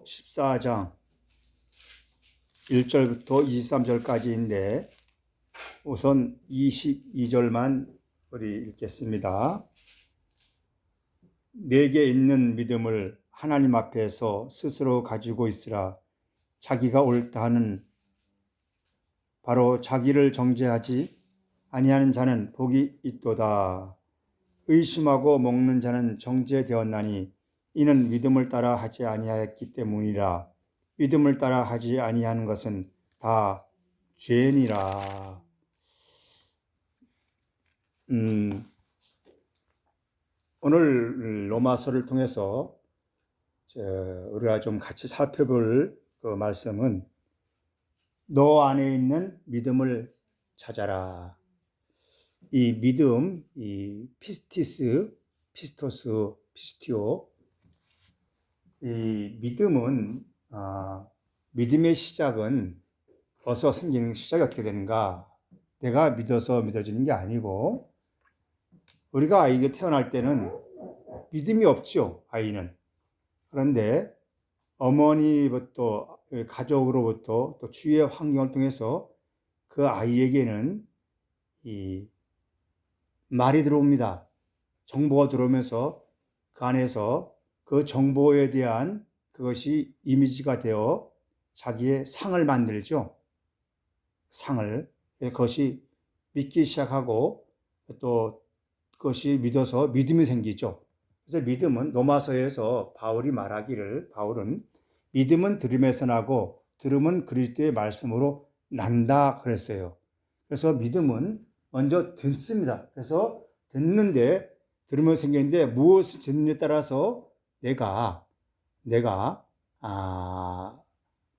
14장 1절부터 23절까지인데 우선 22절만 우리 읽겠습니다. 내게 있는 믿음을 하나님 앞에서 스스로 가지고 있으라. 자기가 옳다 하는 바로 자기를 정죄하지 아니하는 자는 복이 있도다. 의심하고 먹는 자는 정죄되었나니 이는 믿음을 따라 하지 아니하였기 때문이라. 믿음을 따라 하지 아니하는 것은 다 죄니라. 오늘 로마서를 통해서 우리가 좀 같이 살펴볼 그 말씀은 너 안에 있는 믿음을 찾아라. 이 믿음, 이 피스티오, 이 믿음은 믿음의 시작은 어디서 생기는 시작이 어떻게 되는가? 내가 믿어서 믿어지는 게 아니고 우리가 아이가 태어날 때는 믿음이 없죠, 아이는. 그런데 어머니부터 가족으로부터 또 주위의 환경을 통해서 그 아이에게는 이 말이 들어옵니다. 정보가 들어오면서 그 안에서 그 정보에 대한 그것이 이미지가 되어 자기의 상을 만들죠. 상을. 그것이 믿기 시작하고 또 그것이 믿어서 믿음이 생기죠. 그래서 믿음은 로마서에서 바울은 믿음은 들음에서 나고 들음은 그리스도의 말씀으로 난다 그랬어요. 그래서 믿음은 먼저 듣습니다. 그래서 듣는데 들으면서 생기는데 무엇을 듣느냐에 따라서 내가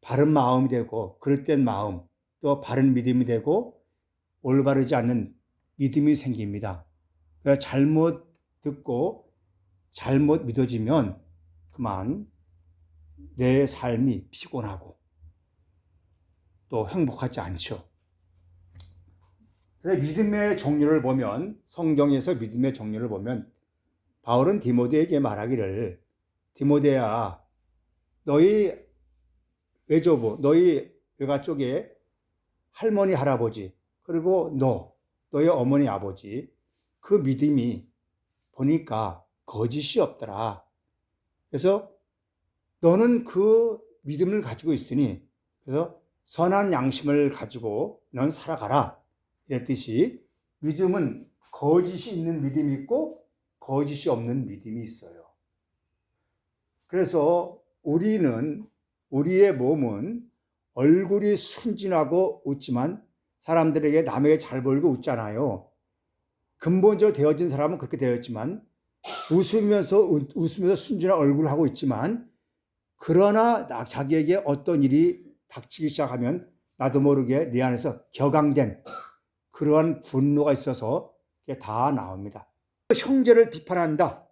바른 마음이 되고 그릇된 마음 또 바른 믿음이 되고 올바르지 않는 믿음이 생깁니다. 그러니까 잘못 듣고 잘못 믿어지면 그만 내 삶이 피곤하고 또 행복하지 않죠. 그래서 믿음의 종류를 보면 성경에서 믿음의 종류를 보면 바울은 디모데에게 말하기를 디모데야 너희 외조부 너희 외가 쪽에 할머니 할아버지 그리고 너희 어머니 아버지 그 믿음이 보니까 거짓이 없더라. 그래서 너는 그 믿음을 가지고 있으니 그래서 선한 양심을 가지고 넌 살아가라. 이랬듯이 믿음은 거짓이 있는 믿음이 있고 거짓이 없는 믿음이 있어요. 그래서 우리의 몸은 얼굴이 순진하고 웃지만 사람들에게 남에게 잘 보이고 웃잖아요. 근본적으로 되어진 사람은 그렇게 되었지만 웃으면서 순진한 얼굴을 하고 있지만 그러나 자기에게 어떤 일이 닥치기 시작하면 나도 모르게 내 안에서 격앙된 그러한 분노가 있어서 다 나옵니다. 형제를 비판한다.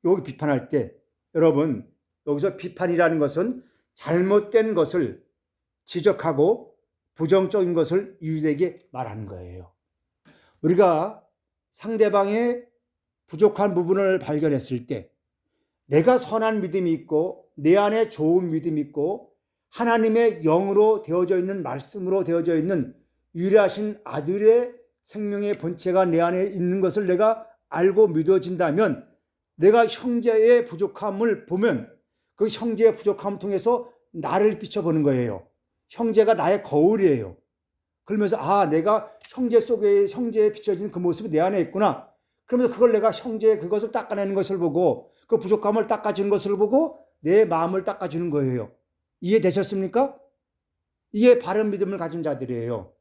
여기 비판할 때 여러분 여기서 비판이라는 것은 잘못된 것을 지적하고 부정적인 것을 이웃에게 말하는 거예요. 우리가 상대방의 부족한 부분을 발견했을 때 내가 선한 믿음이 있고 내 안에 좋은 믿음이 있고 하나님의 영으로 되어져 있는 말씀으로 되어져 있는 유일하신 아들의 생명의 본체가 내 안에 있는 것을 내가 알고 믿어진다면 내가 형제의 부족함을 보면 그 형제의 부족함을 통해서 나를 비춰보는 거예요. 형제가 나의 거울이에요. 그러면서 내가 형제에 비춰지는 그 모습이 내 안에 있구나. 그러면서 그걸 내가 형제의 그것을 닦아내는 것을 보고 그 부족함을 닦아주는 것을 보고 내 마음을 닦아주는 거예요. 이해되셨습니까? 이게 바른 믿음을 가진 자들이에요.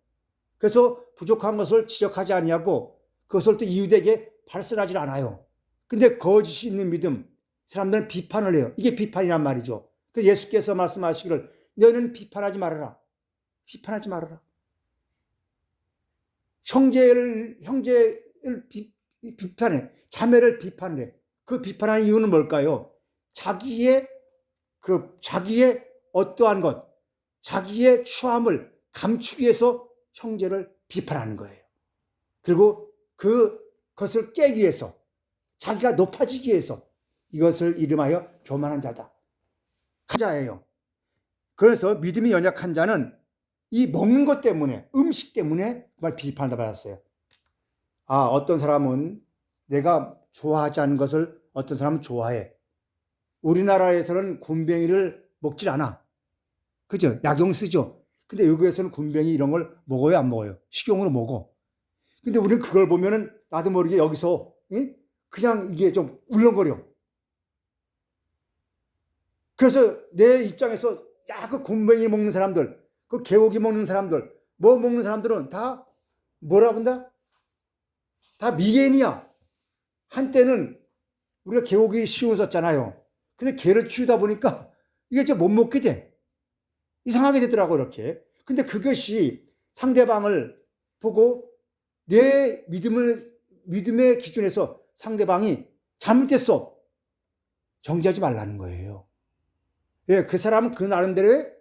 그래서 부족한 것을 지적하지 아니하고 그것을 또 이웃에게 발설하지 않아요. 근데 거짓이 있는 믿음, 사람들은 비판을 해요. 이게 비판이란 말이죠. 그래서 예수께서 말씀하시기를 너는 비판하지 말아라. 비판하지 말아라. 형제를 비판해. 자매를 비판해. 그 비판하는 이유는 뭘까요? 자기의 어떠한 것, 자기의 추함을 감추기 위해서 형제를 비판하는 거예요. 그리고 그것을 깨기 위해서 자기가 높아지기 위해서 이것을 이름하여 교만한 자다. 자예요. 그래서 믿음이 연약한 자는 이 먹는 것 때문에, 음식 때문에 정말 비판을 받았어요. 어떤 사람은 내가 좋아하지 않는 것을 어떤 사람은 좋아해. 우리나라에서는 굼벵이를 먹질 않아. 그죠? 약용 쓰죠. 근데 외국에서는 굼벵이 이런 걸 먹어요, 안 먹어요? 식용으로 먹어. 근데 우리는 그걸 보면은 나도 모르게 여기서 그냥 이게 좀 울렁거려. 그래서 내 입장에서 그 굼벵이 먹는 사람들, 그 개고기 먹는 사람들, 뭐 먹는 사람들은 다 뭐라 본다? 다 미개인이야. 한때는 우리가 개고기 씌웠었잖아요. 근데 개를 키우다 보니까 이게 이제 못 먹게 돼. 이상하게 되더라고, 이렇게. 근데 그것이 상대방을 보고 내 믿음의 기준에서 상대방이 잘못됐어. 정지하지 말라는 거예요. 예, 그 사람은 그 나름대로의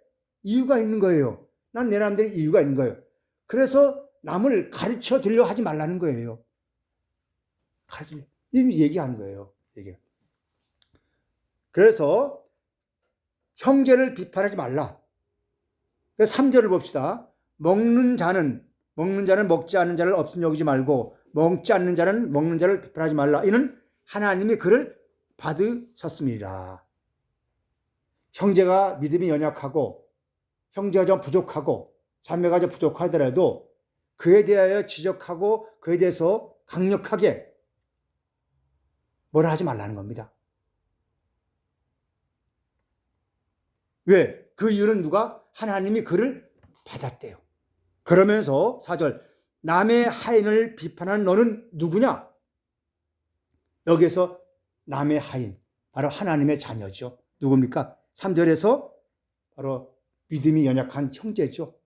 이유가 있는 거예요. 난 내 나름대로 이유가 있는 거예요. 그래서 남을 가르쳐 드려 하지 말라는 거예요. 이미 얘기하는 거예요. 그래서 형제를 비판하지 말라. 3절을 봅시다. 먹는 자는 먹지 않는 자를 없음 여기지 말고 먹지 않는 자는 먹는 자를 비판하지 말라. 이는 하나님이 그를 받으셨습니다. 형제가 믿음이 연약하고 형제가 좀 부족하고 자매가 좀 부족하더라도 그에 대하여 지적하고 그에 대해서 강력하게 뭐라 하지 말라는 겁니다. 왜? 그 이유는 누가? 하나님이 그를 받았대요. 그러면서 4절 남의 하인을 비판하는 너는 누구냐? 여기서 남의 하인 바로 하나님의 자녀죠. 누굽니까? 3절에서 바로 믿음이 연약한 형제죠.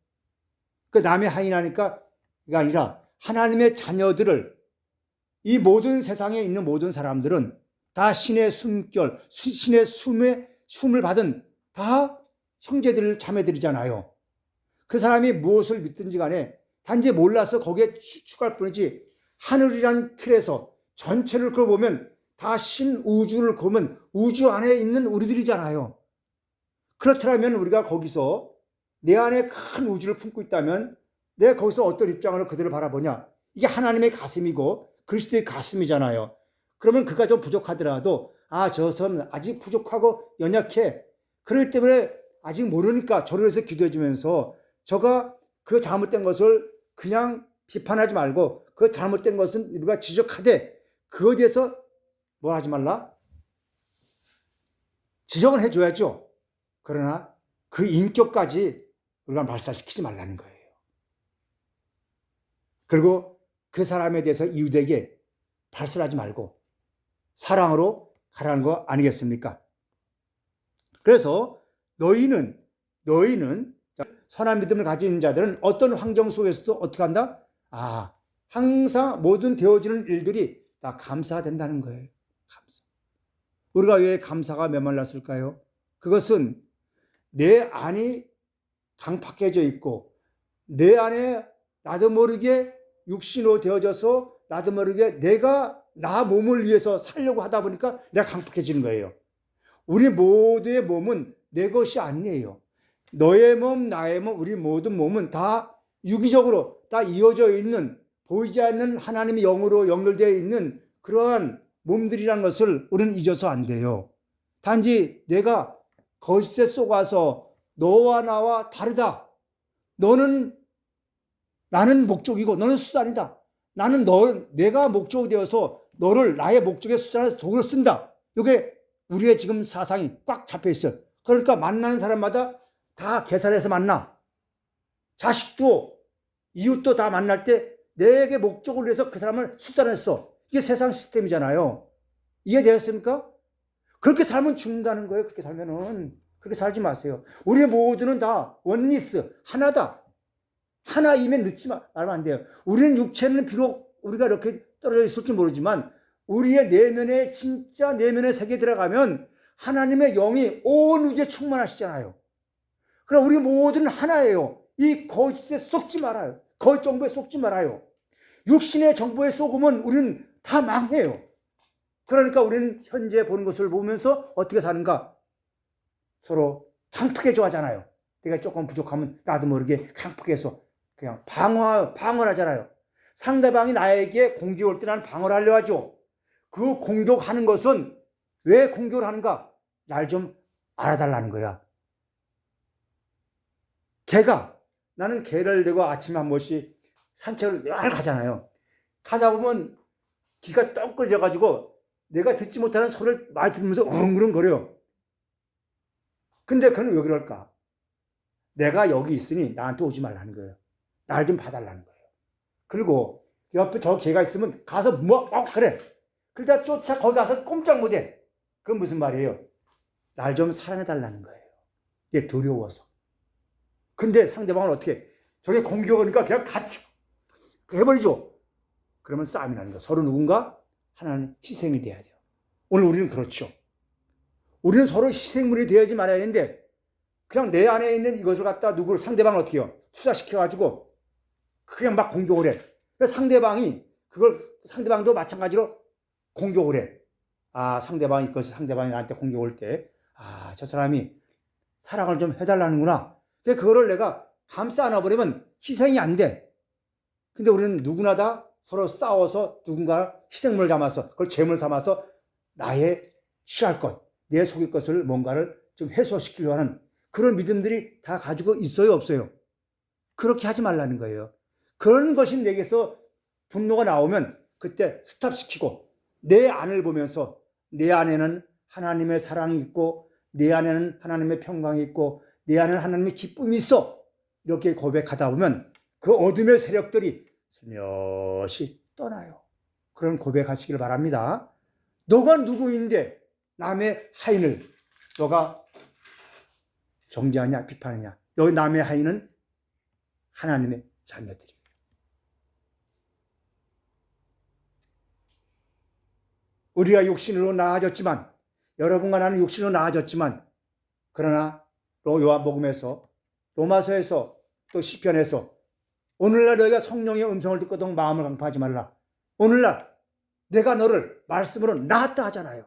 그 남의 하인하니까 이게 아니라 하나님의 자녀들을 이 모든 세상에 있는 모든 사람들은 다 신의 숨결, 신의 숨을 받은 다 형제들, 자매들이잖아요. 그 사람이 무엇을 믿든지 간에 단지 몰라서 거기에 추가할 뿐이지 하늘이란 틀에서 전체를 그걸 보면 다 신우주를 보면 우주 안에 있는 우리들이잖아요. 그렇다면 우리가 거기서 내 안에 큰 우주를 품고 있다면 내가 거기서 어떤 입장으로 그들을 바라보냐? 이게 하나님의 가슴이고 그리스도의 가슴이잖아요. 그러면 그가 좀 부족하더라도 저선 아직 부족하고 연약해. 그렇기 때문에 아직 모르니까 저를 위해서 기도해 주면서 저가 그 잘못된 것을 그냥 비판하지 말고 그 잘못된 것은 우리가 지적하되 그거에 대해서 뭐 하지 말라? 지적을 해줘야죠. 그러나 그 인격까지 우리가 말살시키지 말라는 거예요. 그리고 그 사람에 대해서 이웃에게 발설하지 말고 사랑으로 가라는 거 아니겠습니까? 그래서 너희는 선한 믿음을 가진 자들은 어떤 환경 속에서도 어떻게 한다? 항상 모든 되어지는 일들이 다 감사가 된다는 거예요. 감사. 우리가 왜 감사가 메말랐을까요? 그것은 내 안이 강팍해져 있고 내 안에 나도 모르게 육신으로 되어져서 나도 모르게 내가 나 몸을 위해서 살려고 하다 보니까 내가 강팍해지는 거예요. 우리 모두의 몸은 내 것이 아니에요. 너의 몸, 나의 몸, 우리 모든 몸은 다 유기적으로 다 이어져 있는 보이지 않는 하나님의 영으로 연결되어 있는 그러한 몸들이란 것을 우리는 잊어서 안 돼요. 단지 내가 거짓에 속아서 너와 나와 다르다. 나는 목적이고 너는 수단이다. 나는 내가 목적이 되어서 너를 나의 목적의 수단에서 도구를 쓴다. 이게 우리의 지금 사상이 꽉 잡혀 있어요. 그러니까 만나는 사람마다 다 계산해서 만나. 자식도 이웃도 다 만날 때 내게 목적을 위해서 그 사람을 수단했어. 이게 세상 시스템이잖아요. 이해되었습니까? 그렇게 살면 죽는다는 거예요. 그렇게 살면은. 그렇게 살지 마세요. 우리 모두는 다 원리스, 하나다. 하나이면 늦지 말면 안 돼요. 우리는 육체는 비록 우리가 이렇게 떨어져 있을지 모르지만 우리의 내면에 진짜 내면의 세계에 들어가면 하나님의 영이 온 우주에 충만하시잖아요. 그럼 우리 모두는 하나예요. 이 거짓에 속지 말아요. 거짓 정보에 속지 말아요. 육신의 정보에 속으면 우리는 다 망해요. 그러니까 우리는 현재 보는 것을 보면서 어떻게 사는가? 서로 강팍해 좋아하잖아요. 내가 조금 부족하면 나도 모르게 강팍해서 그냥 방어를 하잖아요. 상대방이 나에게 공격할 때 나는 방어를 하려 하죠. 그 공격하는 것은 왜 공격을 하는가? 날 좀 알아달라는 거야. 나는 개를 내고 아침에 한 번씩 산책을 늘 가잖아요. 가다 보면 귀가 떡 꺼져가지고 내가 듣지 못하는 소리를 많이 들으면서 우릉우릉거려요. 근데 그는 왜 그럴까? 내가 여기 있으니 나한테 오지 말라는 거예요. 날 좀 봐달라는 거예요. 그리고 옆에 저 개가 있으면 가서 그래. 그러다 쫓아 거기 가서 꼼짝 못해. 그건 무슨 말이에요? 날 좀 사랑해달라는 거예요. 얘 두려워서. 근데 상대방은 어떻게? 저게 공격하니까 그냥 같이 해버리죠. 그러면 싸움이 나는 거예요. 서로 누군가 하나는 희생이 돼야 돼요. 오늘 우리는 그렇죠. 우리는 서로 희생물이 되어야지 말아야 되는데 그냥 내 안에 있는 이것을 갖다 누구를 상대방을 어떻게 해요? 투사시켜가지고 그냥 막 공격을 해. 그래서 상대방도 마찬가지로 공격을 해. 상대방이 나한테 공격을 때, 저 사람이 사랑을 좀 해달라는구나. 그거를 내가 감싸 안아버리면 희생이 안 돼. 근데 우리는 누구나 다 서로 싸워서 누군가 희생물을 담아서 그걸 재물 삼아서 나의 취할 것, 내 속의 것을 뭔가를 좀 해소시키려 하는 그런 믿음들이 다 가지고 있어요, 없어요? 그렇게 하지 말라는 거예요. 그런 것이 내게서 분노가 나오면 그때 스탑시키고 내 안을 보면서 내 안에는 하나님의 사랑이 있고 내 안에는 하나님의 평강이 있고 내 안에는 하나님의 기쁨이 있어. 이렇게 고백하다 보면 그 어둠의 세력들이 슬며시 떠나요. 그런 고백하시길 바랍니다. 너가 누구인데 남의 하인을 너가 정죄하냐 비판하냐. 여기 남의 하인은 하나님의 자녀들이에요. 우리가 육신으로 나아졌지만 여러분과 나는 육신으로 나아졌지만 그러나 요한복음에서 로마서에서 또 시편에서 오늘날 너희가 성령의 음성을 듣거든 마음을 강파하지 말라. 오늘날 내가 너를 말씀으로 낳았다 하잖아요.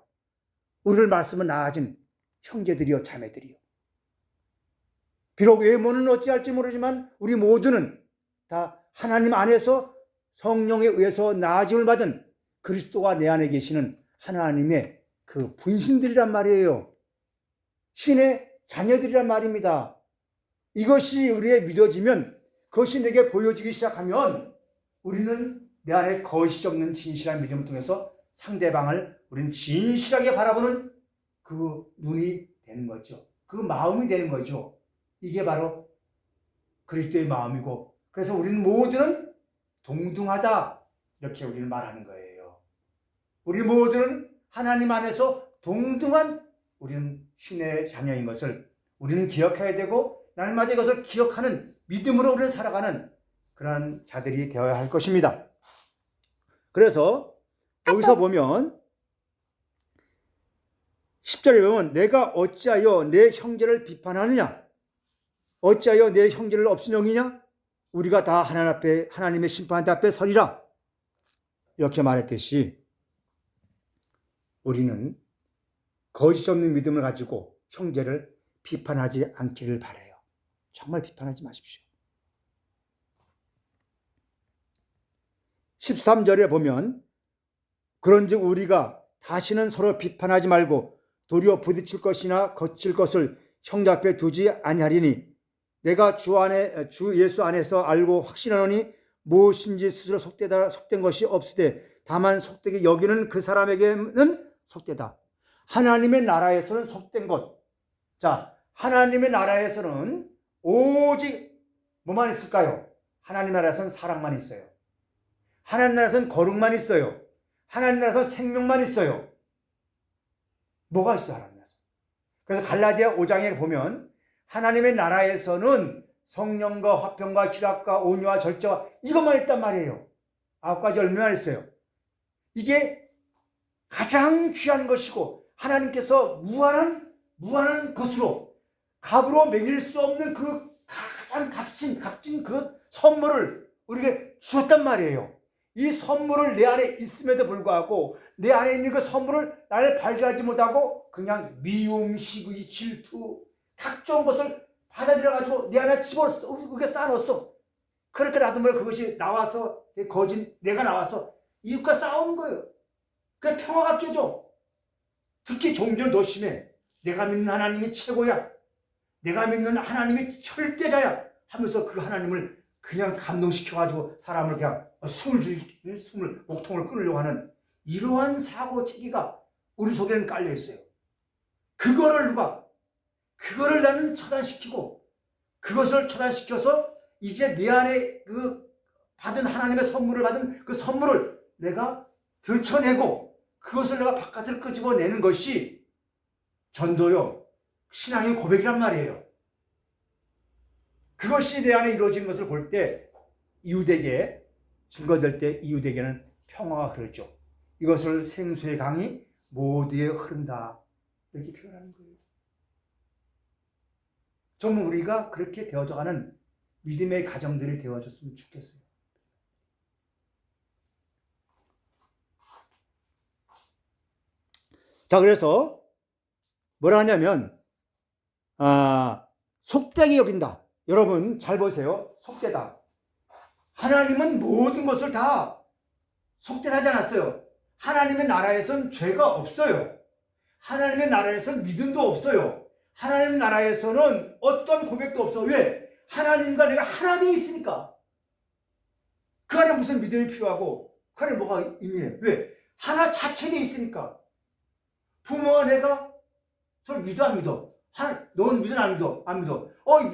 우리를 말씀으로 낳아진 형제들이요 자매들이요. 비록 외모는 어찌할지 모르지만 우리 모두는 다 하나님 안에서 성령에 의해서 나아짐을 받은 그리스도가 내 안에 계시는 하나님의 그 분신들이란 말이에요. 신의 자녀들이란 말입니다. 이것이 우리의 믿어지면 그것이 내게 보여지기 시작하면 우리는 내 안에 거짓이 없는 진실한 믿음을 통해서 상대방을 우리는 진실하게 바라보는 그 눈이 되는 거죠. 그 마음이 되는 거죠. 이게 바로 그리스도의 마음이고 그래서 우리는 모두는 동등하다 이렇게 우리는 말하는 거예요. 우리 모두는 하나님 안에서 동등한 우리는 신의 자녀인 것을 우리는 기억해야 되고 날마다 이것을 기억하는 믿음으로 우리는 살아가는 그런 자들이 되어야 할 것입니다. 그래서 여기서 보면 10절에 보면 내가 어찌하여 내 형제를 비판하느냐 어찌하여 내 형제를 없으려느냐 우리가 다 하나님의 심판 앞에 서리라 이렇게 말했듯이 우리는 거짓 없는 믿음을 가지고 형제를 비판하지 않기를 바라요. 정말 비판하지 마십시오. 13절에 보면 그런즉 우리가 다시는 서로 비판하지 말고 도리어 부딪힐 것이나 거칠 것을 형제 앞에 두지 아니하리니 내가 주 예수 안에서 알고 확신하노니 무엇인지 스스로 속된 것이 없으되 다만 속되게 여기는 그 사람에게는 속되다. 하나님의 나라에서는 속된 것. 자, 하나님의 나라에서는 오직 뭐만 있을까요? 하나님 나라에서는 사랑만 있어요. 하나님 나라에서는 거룩만 있어요. 하나님 나라에서는 생명만 있어요. 뭐가 있어요, 하나님 나라에서? 그래서 갈라디아 5장에 보면 하나님의 나라에서는 성령과 화평과 희락과 온유와 절제와 이것만 있단 말이에요. 9가지 열매만 있어요. 이게 가장 귀한 것이고 하나님께서 무한한 것으로 값으로 매길 수 없는 그 가장 값진 그 선물을 우리에게 주었단 말이에요. 이 선물을 내 안에 있음에도 불구하고 내 안에 있는 그 선물을 나를 발견하지 못하고 그냥 미움, 시기, 질투 각종 것을 받아들여가지고 내 안에 집어넣어 쌓아놓았어. 그렇게 놔두면 그것이 나와서 거짓 내가 나와서 이웃과 싸우는 거예요. 그 평화가 깨져. 특히 종교는 더 심해. 내가 믿는 하나님이 최고야. 내가 믿는 하나님이 절대자야 하면서 그 하나님을 그냥 감동시켜가지고 사람을 그냥 숨을 목통을 끊으려고 하는 이러한 사고체계가 우리 속에는 깔려 있어요. 그거를 나는 처단시키고 그것을 처단시켜서 이제 내 안에 그 받은 하나님의 선물을 받은 그 선물을 내가 들춰내고 그것을 내가 바깥으로 끄집어내는 것이 전도요. 신앙의 고백이란 말이에요. 그것이 내 안에 이루어진 것을 볼 때 이웃에게 증거될 때 이웃에게는 평화가 흐르죠. 이것을 생수의 강이 모두에 흐른다 이렇게 표현하는 거예요. 정말 우리가 그렇게 되어져가는 믿음의 가정들이 되어졌으면 좋겠어요. 자, 그래서 뭐라 하냐면 속되게 여긴다. 여러분 잘 보세요. 속되다. 하나님은 모든 것을 다 속되하지 않았어요. 하나님의 나라에선 죄가 없어요. 하나님의 나라에선 믿음도 없어요. 하나님 나라에서는 어떤 고백도 없어. 왜? 하나님과 내가 하나 되어 있으니까. 그 안에 무슨 믿음이 필요하고 그 안에 뭐가 의미해? 왜? 하나 자체되어 있으니까. 부모와 내가 서로 믿어 안 믿어? 넌 믿어 안 믿어? 안 믿어?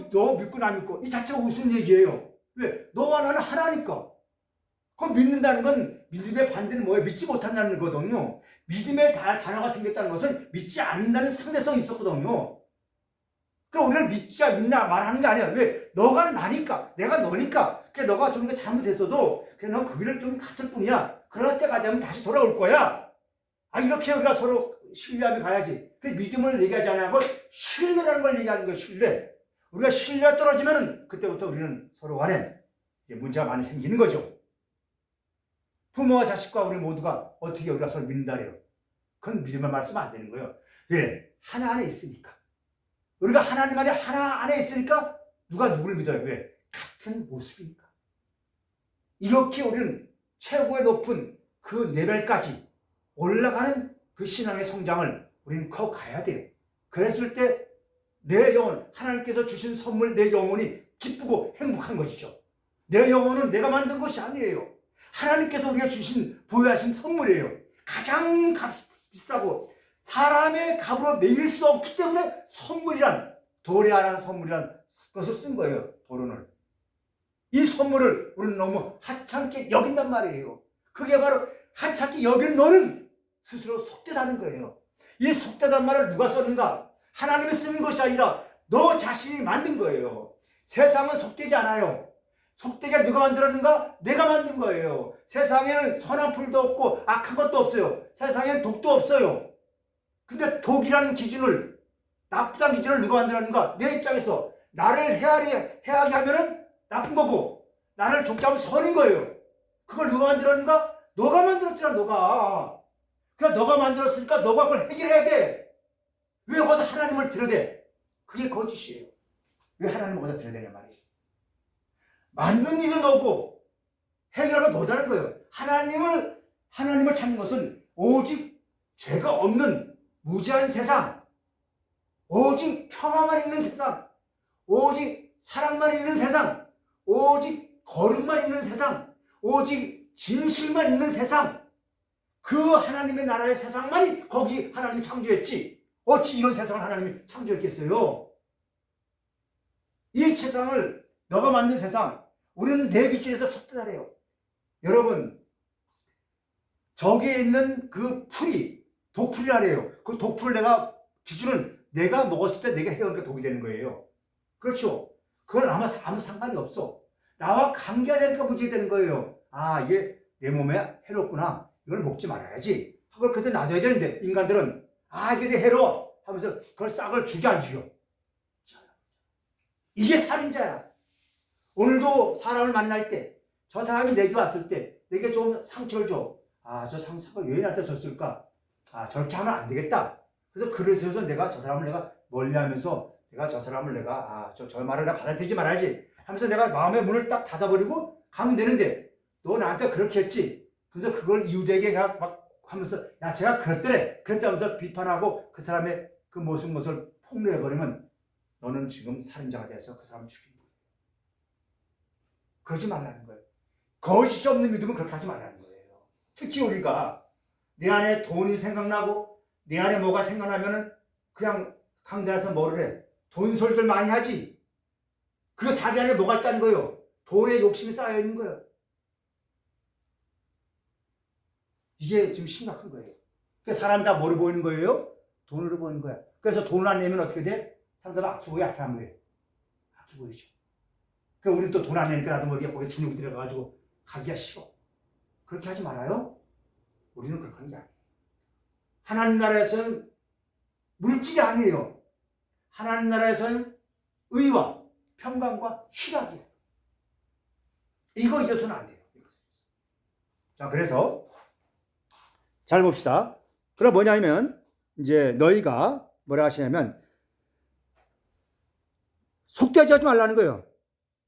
너 믿고 안 믿고 이 자체가 무슨 얘기예요? 왜? 너와 나는 하나니까. 그럼 믿는다는 건 믿음의 반대는 뭐예요? 믿지 못한다는 거거든요. 믿음의 단어가 생겼다는 것은 믿지 않는다는 상대성이 있었거든요. 그럼 우리는 믿자 믿나 말하는 게 아니야. 왜? 너가 나니까 내가 너니까. 그래 너가 좀 잘못했어도 그래 너 그 길을 좀 갔을 뿐이야. 그럴 때가 되면 다시 돌아올 거야. 이렇게 우리가 서로 신뢰하며 가야지. 그 믿음을 얘기하지 않는 걸 신뢰라는 걸 얘기하는 거예요. 신뢰. 우리가 신뢰가 떨어지면 그때부터 우리는 서로 간에 문제가 많이 생기는 거죠. 부모와 자식과 우리 모두가 어떻게 우리가 서로 믿는다 그래요. 그건 믿음을 말씀은 안 되는 거예요. 왜? 하나 안에 있으니까. 우리가 하나님 안에 하나 안에 있으니까 누가 누구를 믿어요. 왜? 같은 모습이니까. 이렇게 우리는 최고의 높은 그 레벨까지 올라가는 그 신앙의 성장을 우리는 커 가야 돼요. 그랬을 때 내 영혼, 하나님께서 주신 선물, 내 영혼이 기쁘고 행복한 것이죠. 내 영혼은 내가 만든 것이 아니에요. 하나님께서 우리가 주신 보유하신 선물이에요. 가장 비싸고 사람의 값으로 매길 수 없기 때문에 선물이란 도래하라는 선물이란 것을 쓴 거예요. 도론을. 이 선물을 우리는 너무 하찮게 여긴단 말이에요. 그게 바로 하찮게 여기는 너는 스스로 속되다는 거예요. 이 속되다는 말을 누가 썼는가? 하나님이 쓰는 것이 아니라 너 자신이 만든 거예요. 세상은 속되지 않아요. 속되게 누가 만들었는가? 내가 만든 거예요. 세상에는 선한 풀도 없고 악한 것도 없어요. 세상에는 독도 없어요. 근데 독이라는 기준을, 나쁘다는 기준을 누가 만들었는가? 내 입장에서 나를 해하게 하면은 나쁜 거고 나를 좋게 하면 선인 거예요. 그걸 누가 만들었는가? 너가 만들었잖아. 너가. 그러니까 너가 만들었으니까 너가 그걸 해결해야 돼. 왜 거기서 하나님을 들여대? 그게 거짓이에요. 왜 하나님을 거기다 들여대냐 말이에요. 만든 일은 너고 해결하는 너다는 거예요. 하나님을 찾는 것은 오직 죄가 없는 무지한 세상, 오직 평화만 있는 세상, 오직 사랑만 있는 세상, 오직 거룩만 있는 세상, 오직 진실만 있는 세상, 그 하나님의 나라의 세상만이 거기 하나님이 창조했지. 어찌 이런 세상을 하나님이 창조했겠어요? 이 세상을 너가 만든 세상, 우리는 내 기준에서 속되다래요. 여러분, 저기에 있는 그 풀이 독풀이라래요. 그 독풀을 기준은 내가 먹었을 때 내가 해오니까 독이 되는 거예요. 그렇죠? 그건 아무 상관이 없어. 나와 관계가 되니까 문제가 되는 거예요. 이게 내 몸에 해롭구나. 이걸 먹지 말아야지. 그걸 그때 놔둬야 되는데 인간들은 이게 내 해로워 하면서 그걸 싹을 죽여 안 죽여. 이게 살인자야. 오늘도 사람을 만날 때 저 사람이 내게 왔을 때 내게 좀 상처를 줘. 저 상처가 왜 나한테 줬을까? 저렇게 하면 안 되겠다. 그래서 글을 세워서 내가 저 사람을 내가 멀리하면서 내가 저 사람을 내가 저 말을 내가 받아들이지 말아야지 하면서 내가 마음의 문을 딱 닫아버리고 가면 되는데 너 나한테 그렇게 했지. 그래서 그걸 이웃에게 막 하면서 야 제가 그랬다면서 비판하고 그 사람의 그 모습 것을 폭로해버리면 너는 지금 살인자가 돼서 그 사람을 죽인 거예요. 그러지 말라는 거예요. 거짓이 없는 믿음은 그렇게 하지 말라는 거예요. 특히 우리가 내 안에 돈이 생각나고 내 안에 뭐가 생각나면은 그냥 강단에서 뭐를 해? 돈 소리들 많이 하지. 그거 자기 안에 뭐가 있다는 거예요. 돈에 욕심이 쌓여 있는 거예요. 이게 지금 심각한 거예요. 그러니까 사람 다 뭐로 보이는 거예요? 돈으로 보이는 거야. 그래서 돈을 안 내면 어떻게 돼? 사람들은 악해 보여, 악해 안 보여? 악해 보이죠. 그러니까 우리는 또 돈 안 내니까 나도 모르게 거기에 주눅이 들어가가지고 가기가 싫어. 그렇게 하지 말아요. 우리는 그렇게 하는 게 아니에요. 하나님 나라에서는 물질이 아니에요. 하나님 나라에서는 의와 평강과 희락이에요. 이거 잊어서는 안 돼요. 자, 그래서 잘 봅시다. 그럼 뭐냐면 이제 너희가 뭐라 하시냐면 속되지 하지 말라는 거예요.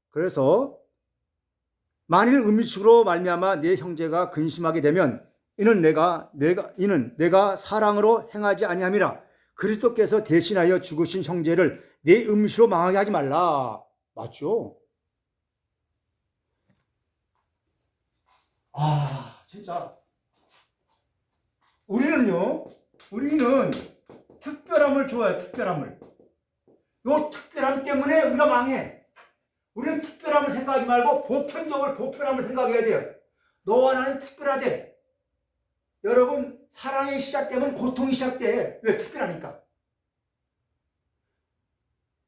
그래서 만일 음식으로 말미암아 네 형제가 근심하게 되면 이는 내가 사랑으로 행하지 아니함이라. 그리스도께서 대신하여 죽으신 형제를 내 음식으로 망하게 하지 말라. 맞죠? 진짜 우리는 특별함을 좋아해요. 특별함을. 요 특별함 때문에 우리가 망해. 우리는 특별함을 생각하지 말고 보편함을 생각해야 돼요. 너와 나는 특별하대. 여러분, 사랑이 시작되면 고통이 시작돼. 왜? 특별하니까.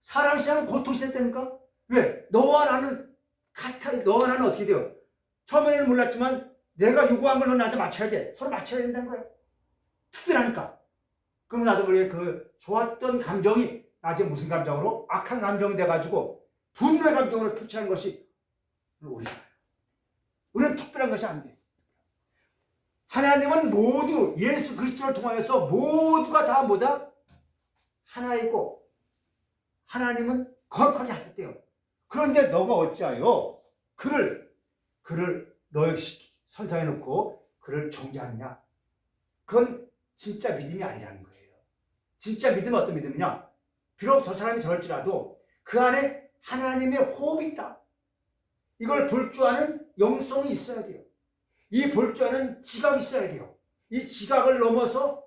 사랑이 시작하면 고통이 시작됩니까? 왜? 너와 나는 어떻게 돼요? 처음에는 몰랐지만 내가 요구한 걸 너 나한테 맞춰야 돼. 서로 맞춰야 된다는 거야. 특별하니까. 그럼 나도 모르게 그 좋았던 감정이 나중에 무슨 감정으로? 악한 감정이 돼가지고 분노의 감정으로 표출하는 것이 우리잖아요. 우리는 특별한 것이 안 돼. 하나님은 모두 예수 그리스도를 통하여서 모두가 다 뭐다? 하나이고 하나님은 거룩하게 하셨대요. 그런데 너가 어찌하여 그를 너에게 선상에 놓고 그를 정죄하느냐? 그건 진짜 믿음이 아니라는 거예요. 진짜 믿음은 어떤 믿음이냐? 비록 저 사람이 저럴지라도 그 안에 하나님의 호흡이 있다. 이걸 볼 줄 아는 영성이 있어야 돼요. 이 볼 줄 아는 지각이 있어야 돼요. 이 지각을 넘어서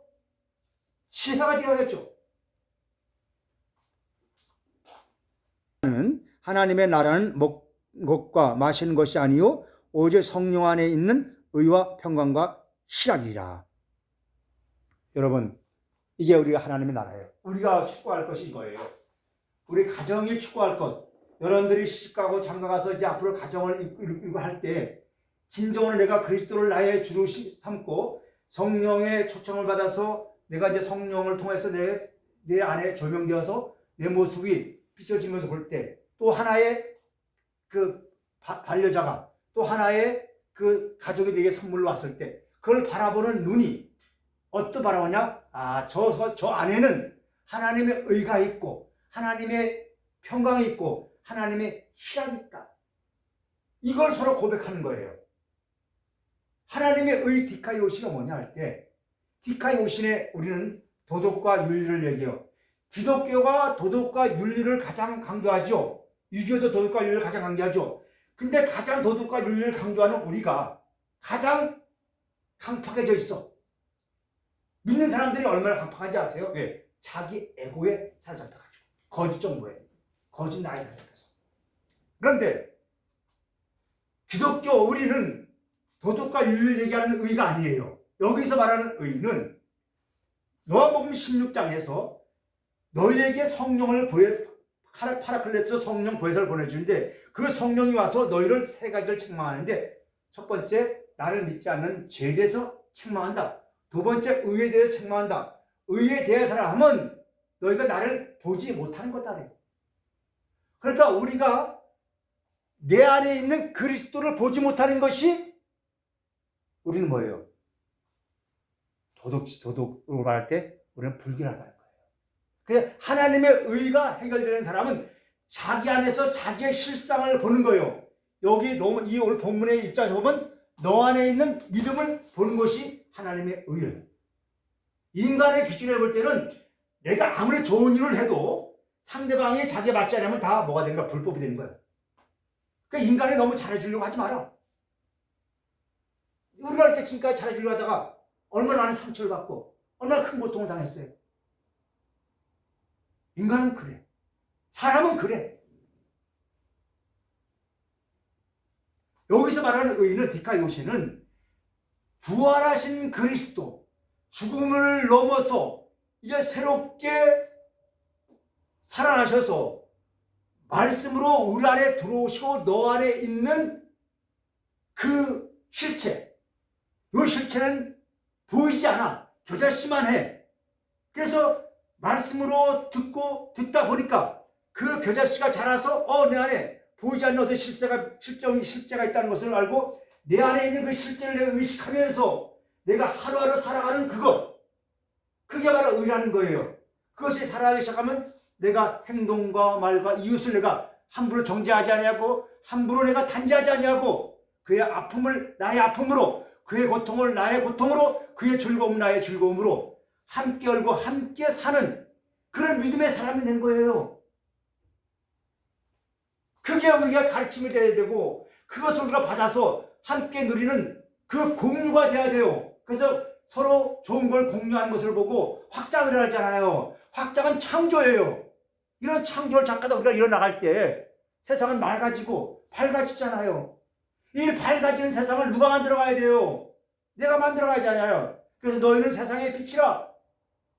지혜가 되어야죠. 하나님의 나라는 먹과 마시는 것이 아니요 오직 성령 안에 있는 의와 평강과 희락이라. 여러분, 이게 우리가 하나님의 나라예요. 우리가 추구할 것이 이거예요. 우리 가정이 추구할 것. 여러분들이 시집가고 장가가서 이제 앞으로 가정을 이끌고 할 때 진정으로 내가 그리스도를 나의 주로 삼고 성령의 초청을 받아서 내가 이제 성령을 통해서 내 안에 조명되어서 내 모습이 비춰지면서 볼 때 또 하나의 그 반려자가 또 하나의 그 가족이 내게 선물로 왔을 때 그걸 바라보는 눈이 어떻게 바라보냐? 저 안에는 하나님의 의가 있고 하나님의 평강이 있고 하나님의 희락이 있다. 이걸 서로 고백하는 거예요. 하나님의 의 디카이오시가 뭐냐 할 때 디카이오신에 우리는 도덕과 윤리를 얘기해요. 기독교가 도덕과 윤리를 가장 강조하죠. 유교도 도덕과 윤리를 가장 강조하죠. 근데 가장 도덕과 윤리를 강조하는 우리가 가장 강팍해져 있어. 믿는 사람들이 얼마나 강팍한지 아세요? 왜? 자기 에고에 사로잡혀가지고 거짓 정보에 거짓 나이에 사로잡혀서. 그런데 기독교 우리는 도덕과 윤리를 얘기하는 의가 아니에요. 여기서 말하는 의는 요한복음 16장에서 너희에게 성령을 파라클레토 성령 보혜사를 보내주는데 그 성령이 와서 너희를 세 가지를 책망하는데 첫 번째, 나를 믿지 않는 죄에 대해서 책망한다. 두 번째, 의에 대해서 책망한다. 의에 대해서라 하면 너희가 나를 보지 못하는 거다. 그러니까 우리가 내 안에 있는 그리스도를 보지 못하는 것이 우리는 뭐예요? 도덕으로 말할 때 우리는 불균하다는 거예요. 그냥 하나님의 의가 해결되는 사람은 자기 안에서 자기의 실상을 보는 거예요. 여기 너무 이 오늘 본문의 입장에서 보면 너 안에 있는 믿음을 보는 것이 하나님의 의예요. 인간의 기준에 볼 때는 내가 아무리 좋은 일을 해도 상대방이 자기에 맞지 않으면 다 뭐가 되는 거야? 불법이 되는 거예요. 그러니까 인간이 너무 잘해주려고 하지 마라. 우리가 이렇게 지금까지 잘해주려고 하다가 얼마나 많은 상처를 받고 얼마나 큰 고통을 당했어요. 인간은 그래. 사람은 그래. 여기서 말하는 의인은 디카이오시는 부활하신 그리스도, 죽음을 넘어서 이제 새롭게 살아나셔서 말씀으로 우리 안에 들어오시고 너 안에 있는 그 실체, 이 실체는 보이지 않아. 겨자씨만 해. 그래서 말씀으로 듣다 보니까 그 겨자씨가 자라서 내 안에 보이지 않는 어떤 실제가 있다는 것을 알고 내 안에 있는 그 실제를 내가 의식하면서 내가 하루하루 살아가는 그게 바로 의라는 거예요. 그것이 살아가기 시작하면 내가 행동과 말과 이웃을 내가 함부로 정죄하지 아니하고 함부로 내가 단죄하지 아니하고 그의 아픔을 나의 아픔으로 그의 고통을 나의 고통으로 그의 즐거움을 나의 즐거움으로 함께 열고 함께 사는 그런 믿음의 사람이 된 거예요. 그게 우리가 가르침이 돼야 되고 그것을 우리가 받아서 함께 누리는 그 공유가 돼야 돼요. 그래서 서로 좋은 걸 공유하는 것을 보고 확장을 하잖아요. 확장은 창조예요. 이런 창조를 잠깐 우리가 일어나갈 때 세상은 맑아지고 밝아지잖아요. 이 밝아지는 세상을 누가 만들어가야 돼요? 내가 만들어가야지 않아요. 그래서 너희는 세상의 빛이라.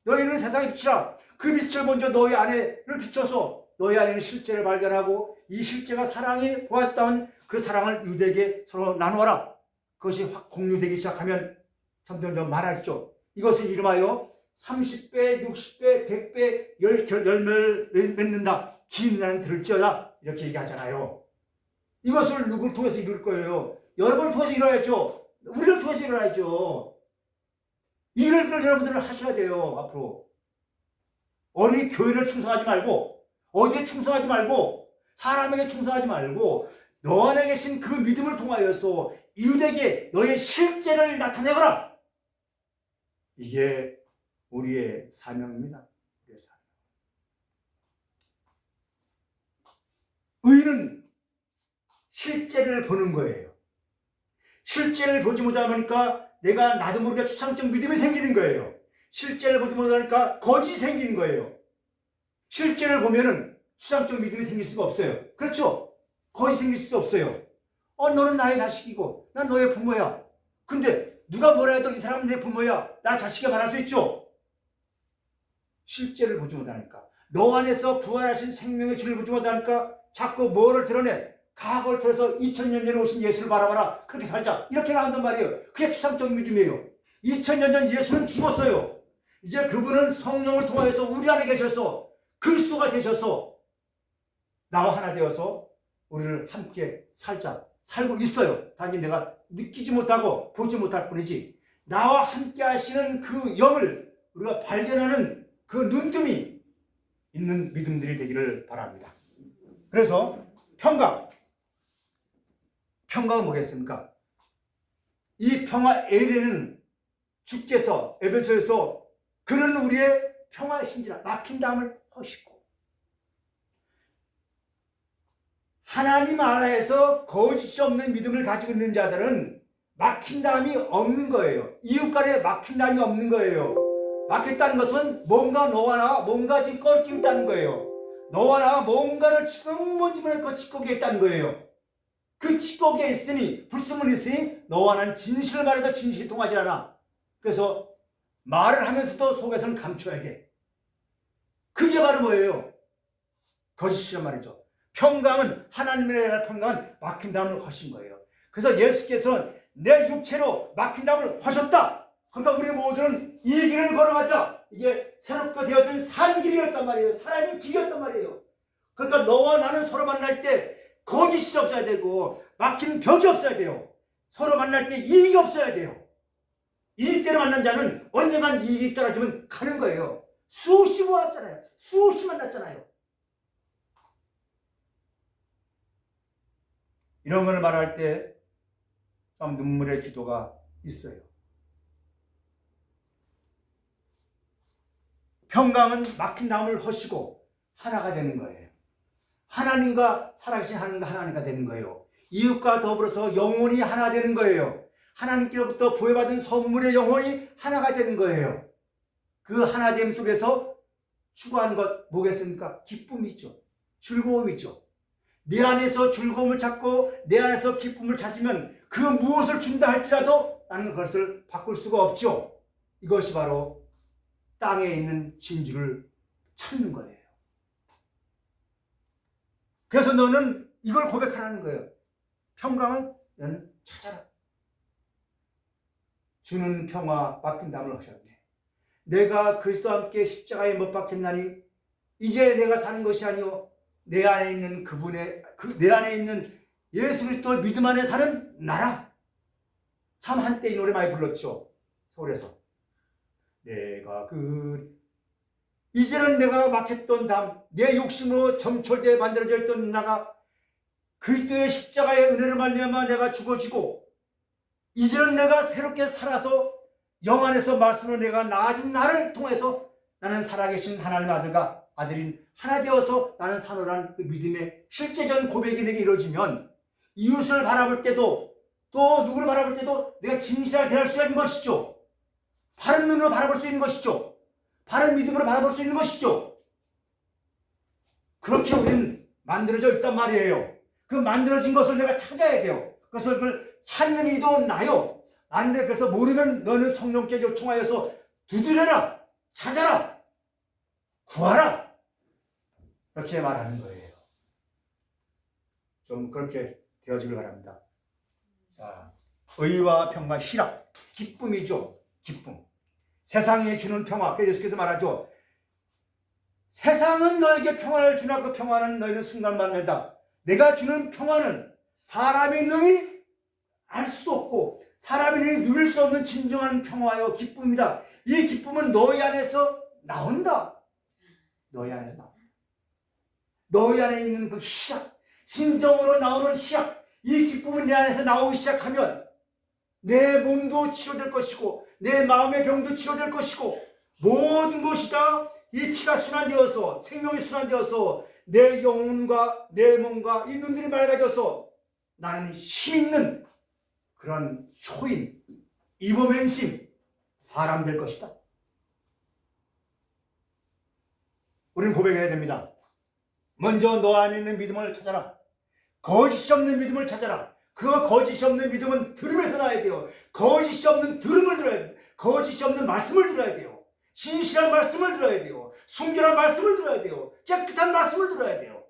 너희는 세상의 빛이라. 그 빛을 먼저 너희 안에를 비춰서 너희 안에는 실제를 발견하고 이 실제가 사랑이 보았다는 그 사랑을 유대에게 서로 나누어라. 그것이 확 공유되기 시작하면 점점 많아지죠. 이것을 이름하여 30배, 60배, 100배 열매를 맺는다. 긴 날은 들을지어다. 이렇게 얘기하잖아요. 이것을 누구를 통해서 이룰 거예요? 여러분을 통해서 이뤄야죠. 우리를 통해서 이뤄야죠. 이럴 걸 여러분들은 하셔야 돼요. 앞으로. 어디 교회를 충성하지 말고 어디에 충성하지 말고 사람에게 충성하지 말고 너 안에 계신 그 믿음을 통하여서 이웃에게 너의 실제를 나타내거라. 이게 우리의 사명입니다. 우리의 사명. 의는 실제를 보는 거예요. 실제를 보지 못하니까 내가 나도 모르게 추상적 믿음이 생기는 거예요. 실제를 보지 못하니까 거짓이 생기는 거예요. 실제를 보면은 추상적 믿음이 생길 수가 없어요. 그렇죠? 거짓이 생길 수 없어요. 너는 나의 자식이고 난 너의 부모야. 근데 누가 뭐라 해도 이 사람은 내 부모야. 나 자식이야 말할 수 있죠? 실제를 보지 못하니까. 너 안에서 부활하신 생명의 질을 보지 못하니까 자꾸 뭐를 드러내? 과거를 통해서 2000년 전에 오신 예수를 바라봐라. 그렇게 살자. 이렇게 나온단 말이에요. 그게 추상적 믿음이에요. 2000년 전 예수는 죽었어요. 이제 그분은 성령을 통해서 우리 안에 계셔서 그리스도가 되셔서 나와 하나 되어서 우리를 함께 살고 있어요. 단지 내가 느끼지 못하고 보지 못할 뿐이지. 나와 함께 하시는 그 영을 우리가 발견하는 그 눈뜸이 있는 믿음들이 되기를 바랍니다. 그래서 평강은 뭐겠습니까? 이 평화 에레는 주께서 에베소에서 그는 우리의 평화의 신지라 막힌 담을 허시고 하나님 나라에서 거짓이 없는 믿음을 가지고 있는 자들은 막힌 담이 없는 거예요. 이웃 간에 막힌 담이 없는 거예요. 막혔다는 것은 뭔가 너와 나와 뭔가 지금 꺾임 있다는 거예요. 너와 나와 뭔가를 지금먼지문에 찌꺼기에 있다는 거예요. 그 찌꺼기에 있으니 불순물이 있으니 너와 나는 진실을 말해도 진실이 통하지 않아. 그래서 말을 하면서도 속에서는 감춰야 돼. 그게 바로 뭐예요? 거짓이란 말이죠. 평강은 하나님의 나라 평강은 막힌 담을 하신 거예요. 그래서 예수께서는 내 육체로 막힌 담을 하셨다. 그러니까 우리 모두는 이 길을 걸어가자. 이게 새롭게 되어진 산 길이었단 말이에요. 살아있는 길이었단 말이에요. 그러니까 너와 나는 서로 만날 때 거짓이 없어야 되고 막힌 벽이 없어야 돼요. 서로 만날 때 이익이 없어야 돼요. 이익대로 만난 자는 언젠간 이익이 떨어지면 가는 거예요. 수없이 모았잖아요. 수없이 만났잖아요. 이런 걸 말할 때 좀 눈물의 기도가 있어요. 평강은 막힌 담을 허시고 하나가 되는 거예요. 하나님과 살아계신 하나님과 되는 거예요. 이웃과 더불어서 영혼이 하나 되는 거예요. 하나님께로부터 부여받은 선물의 영혼이 하나가 되는 거예요. 그 하나됨 속에서 추구하는 것 뭐겠습니까? 기쁨이죠. 즐거움이죠. 내 안에서 즐거움을 찾고 내 안에서 기쁨을 찾으면 그 무엇을 준다 할지라도 나는 그것을 바꿀 수가 없죠. 이것이 바로 땅에 있는 진주를 찾는 거예요. 그래서 너는 이걸 고백하라는 거예요. 평강을 너는 찾아라. 주는 평화 막힌 담을 하셨네. 내가 그리스도와 함께 십자가에 못 박혔나니 이제 내가 사는 것이 아니요 내 안에 있는 내 안에 있는 예수 그리스도 믿음 안에 사는 나라. 참 한때 이 노래 많이 불렀죠. 서울에서. 이제는 내가 막혔던 담, 내 욕심으로 점철되어 만들어져 있던 나가 그리스도의 십자가의 은혜를 말미암아 내가 죽어지고 이제는 내가 새롭게 살아서 영 안에서 말씀으로 내가 나아진 나를 통해서 나는 살아계신 하나님의 아들인 하나 되어서 나는 사노라는 그 믿음의 실제적인 고백이 내게 이루어지면 이웃을 바라볼 때도 또 누구를 바라볼 때도 내가 진실하게 대할 수 있는 것이죠. 바른 눈으로 바라볼 수 있는 것이죠. 바른 믿음으로 바라볼 수 있는 것이죠. 그렇게 우리는 만들어져 있단 말이에요. 그 만들어진 것을 내가 찾아야 돼요. 그래서 그걸 찾는 이도 나요. 안 돼. 그래서 모르면 너는 성령께 요청하여서 두드려라, 찾아라, 구하라. 이렇게 말하는 거예요. 좀 그렇게 되어지길 바랍니다. 자, 의와 평화, 희락, 기쁨이죠. 기쁨. 세상이 주는 평화. 그래서 예수께서 말하죠. 세상은 너에게 평화를 주나 그 평화는 너희는 순간만늘다. 내가 주는 평화는 사람이 능히 알 수도 없고 사람이 능히 누릴 수 없는 진정한 평화요 기쁨이다. 이 기쁨은 너희 안에서 나온다. 너희 안에서 나온다. 너희 안에 있는 그 희락, 진정으로 나오는 희락, 이 기쁨은 내 안에서 나오기 시작하면 내 몸도 치료될 것이고 내 마음의 병도 치료될 것이고 모든 것이 다 이 피가 순환되어서 생명이 순환되어서 내 영혼과 내 몸과 이 눈들이 맑아져서 나는 힘 있는 그런 초인, 이범행심 사람 될 것이다. 우리는 고백해야 됩니다. 먼저 너 안에 있는 믿음을 찾아라. 거짓이 없는 믿음을 찾아라. 그 거짓이 없는 믿음은 들음에서 나야 돼요. 거짓이 없는 들음을 들어야 돼요. 거짓이 없는 말씀을 들어야 돼요. 진실한 말씀을 들어야 돼요. 순결한 말씀을 들어야 돼요. 깨끗한 말씀을 들어야 돼요.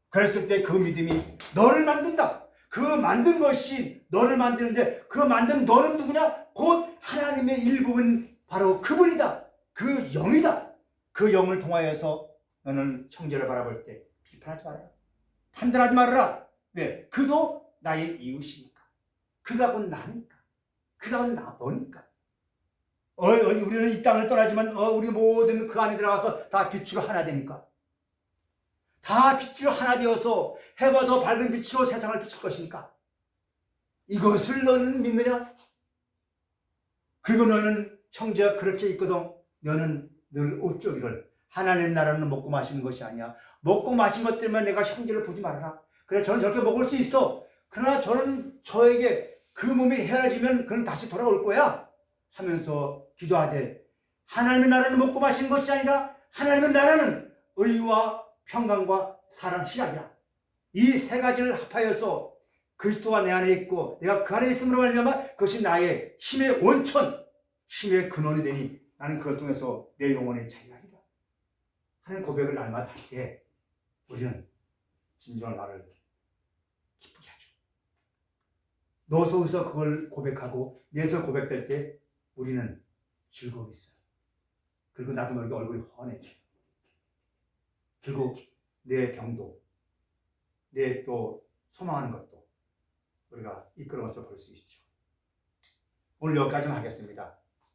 그랬을 때 그 믿음이 너를 만든다. 그 만든 것이 너를 만드는데 그 만든 너는 누구냐? 곧 하나님의 일부분 바로 그분이다. 그 영이다. 그 영을 통하여서 너는 형제를 바라볼 때 비판하지 말아라. 판단하지 말아라. 왜? 그도 나의 이웃이니까. 그가 곧 나니까. 그가 곧 너니까. 우리는 이 땅을 떠나지만 우리 모든 그 안에 들어가서 다 빛으로 하나 되니까. 다 빛으로 하나 되어서 해와 더 밝은 빛으로 세상을 비출 것이니까. 이것을 너는 믿느냐? 그리고 너는 형제가 그렇게 있거든. 너는 늘 어쩌기를 하나님 나라는 먹고 마시는 것이 아니야. 먹고 마신 것 때문에 내가 형제를 보지 말아라. 그래 저는 저렇게 먹을 수 있어. 그러나 저에게 그 몸이 헤어지면 그는 다시 돌아올 거야. 하면서 기도하되 하나님의 나라는 먹고 마시는 것이 아니라 하나님의 나라는 의와 평강과 사랑, 희락이라. 이 세 가지를 합하여서 그리스도가 내 안에 있고 내가 그 안에 있음으로 말미암아 그것이 나의 힘의 원천, 힘의 근원이 되니 나는 그걸 통해서 내 영혼의 자유하리라 하는 고백을 날마다 할 때 우리는 진정한 나를 기쁘게 하죠. 너 속에서 그걸 고백하고 내에서 고백될 때 우리는 즐거움이 있어요. 그리고 나도 모르게 얼굴이 환해져. 그리고 내 병도, 내 또 소망하는 것도 우리가 이끌어서 볼 수 있죠. 오늘 여기까지만 하겠습니다.